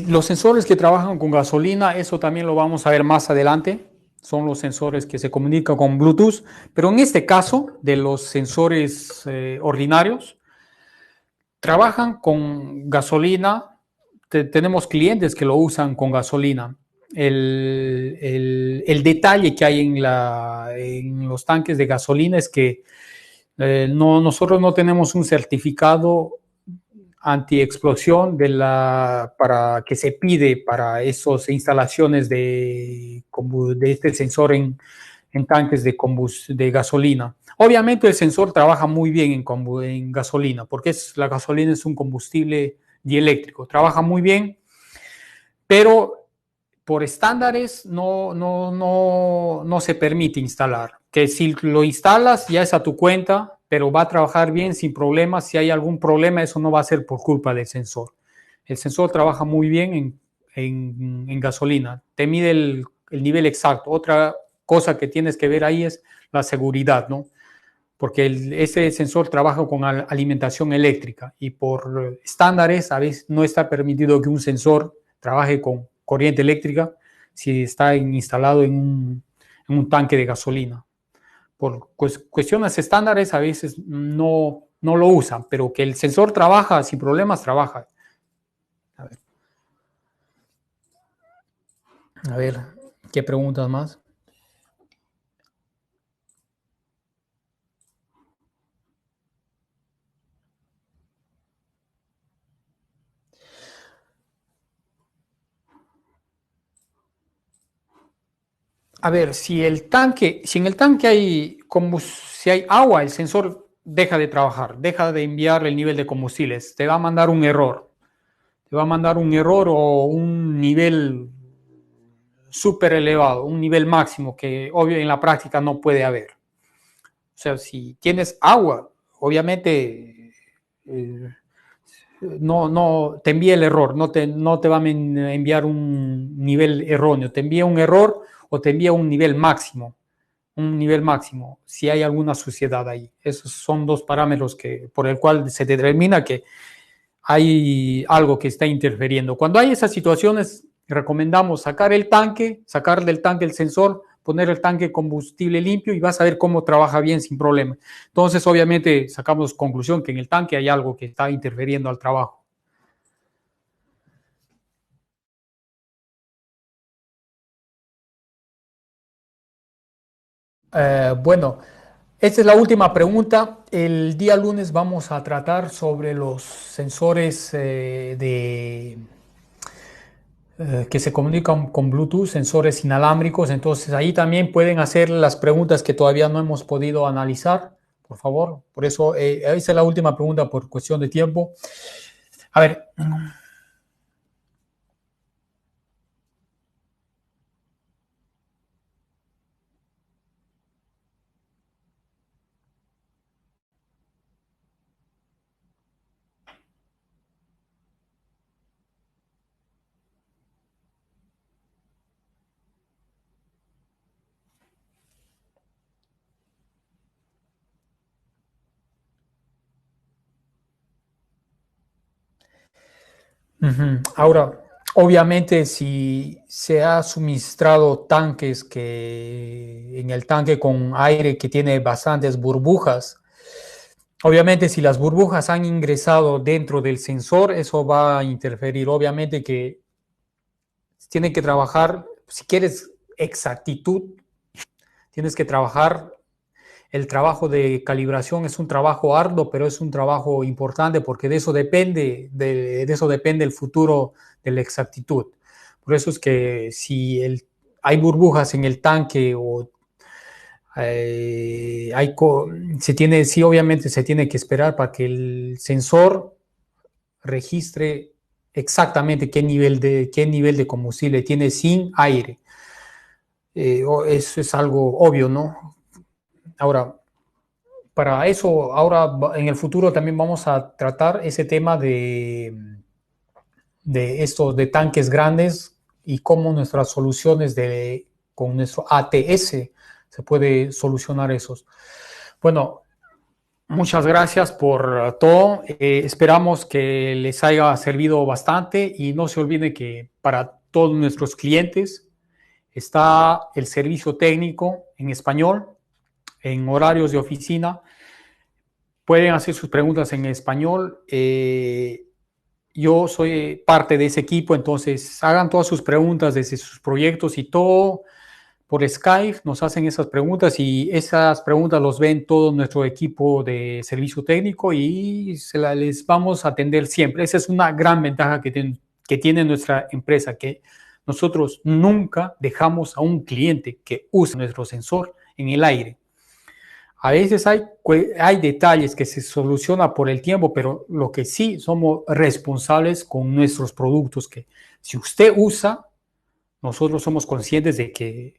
los sensores que trabajan con gasolina, eso también lo vamos a ver más adelante. Son los sensores que se comunican con Bluetooth, pero en este caso de los sensores ordinarios, trabajan con gasolina. Tenemos clientes que lo usan con gasolina. El detalle que hay en los tanques de gasolina es que nosotros no tenemos un certificado antiexplosión para que se pide para esas instalaciones de este sensor en tanques de gasolina. Obviamente el sensor trabaja muy bien en gasolina, porque la gasolina es un combustible dieléctrico, trabaja muy bien, pero por estándares no se permite instalar. Que si lo instalas ya es a tu cuenta, pero va a trabajar bien sin problemas. Si hay algún problema, eso no va a ser por culpa del sensor. El sensor trabaja muy bien en gasolina. Te mide el nivel exacto. Otra cosa que tienes que ver ahí es la seguridad, ¿no? Porque ese sensor trabaja con alimentación eléctrica y por estándares a veces no está permitido que un sensor trabaje con corriente eléctrica si está instalado en un tanque de gasolina. Por cuestiones estándares a veces no lo usan, pero que el sensor trabaja sin problemas, trabaja. A ver, ¿qué preguntas más? A ver, si en el tanque si hay agua, el sensor deja de trabajar, deja de enviar el nivel de combustibles, te va a mandar un error. Te va a mandar un error o un nivel súper elevado, un nivel máximo que obvio en la práctica no puede haber. O sea, si tienes agua, obviamente no te envía el error, no te va a enviar un nivel erróneo, te envía un error o te envía un nivel máximo, si hay alguna suciedad ahí. Esos son dos parámetros por el cual se determina que hay algo que está interfiriendo. Cuando hay esas situaciones, recomendamos sacar del tanque el sensor, poner el tanque de combustible limpio y vas a ver cómo trabaja bien sin problema. Entonces, obviamente, sacamos conclusión que en el tanque hay algo que está interfiriendo al trabajo. Bueno, esta es la última pregunta. El día lunes vamos a tratar sobre los sensores que se comunican con Bluetooth, sensores inalámbricos. Entonces ahí también pueden hacer las preguntas que todavía no hemos podido analizar, por favor. Por eso, esa es la última pregunta por cuestión de tiempo. A ver. Ahora, obviamente, si se ha suministrado tanques en el tanque con aire que tiene bastantes burbujas, obviamente si las burbujas han ingresado dentro del sensor, eso va a interferir. Obviamente que tiene que trabajar, si quieres exactitud, tienes que trabajar. El trabajo de calibración es un trabajo arduo, pero es un trabajo importante porque de eso depende el futuro de la exactitud. Por eso es que si hay burbujas en el tanque o sí, obviamente se tiene que esperar para que el sensor registre exactamente qué nivel de combustible tiene sin aire. Eso es algo obvio, ¿no? Ahora, para eso, ahora en el futuro también vamos a tratar ese tema de estos de tanques grandes y cómo nuestras soluciones con nuestro ATS se puede solucionar esos. Bueno, muchas gracias por todo. Esperamos que les haya servido bastante y no se olviden que para todos nuestros clientes está el servicio técnico en español, en horarios de oficina. Pueden hacer sus preguntas en español. Yo soy parte de ese equipo, entonces hagan todas sus preguntas desde sus proyectos y todo por Skype. Nos hacen esas preguntas y esas preguntas los ven todo nuestro equipo de servicio técnico y les vamos a atender siempre. Esa es una gran ventaja que tiene nuestra empresa, que nosotros nunca dejamos a un cliente que use nuestro sensor en el aire. A veces hay detalles que se solucionan por el tiempo, pero lo que sí somos responsables con nuestros productos, que si usted usa, nosotros somos conscientes de que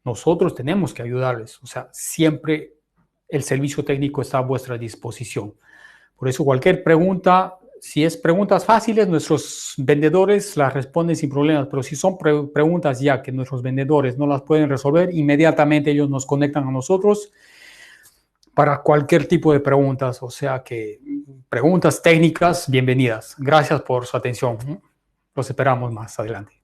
nosotros tenemos que ayudarles. O sea, siempre el servicio técnico está a vuestra disposición. Por eso cualquier pregunta, si es preguntas fáciles, nuestros vendedores las responden sin problemas, pero si son preguntas ya que nuestros vendedores no las pueden resolver, inmediatamente ellos nos conectan a nosotros para cualquier tipo de preguntas, o sea que preguntas técnicas, bienvenidas. Gracias por su atención. Los esperamos más adelante.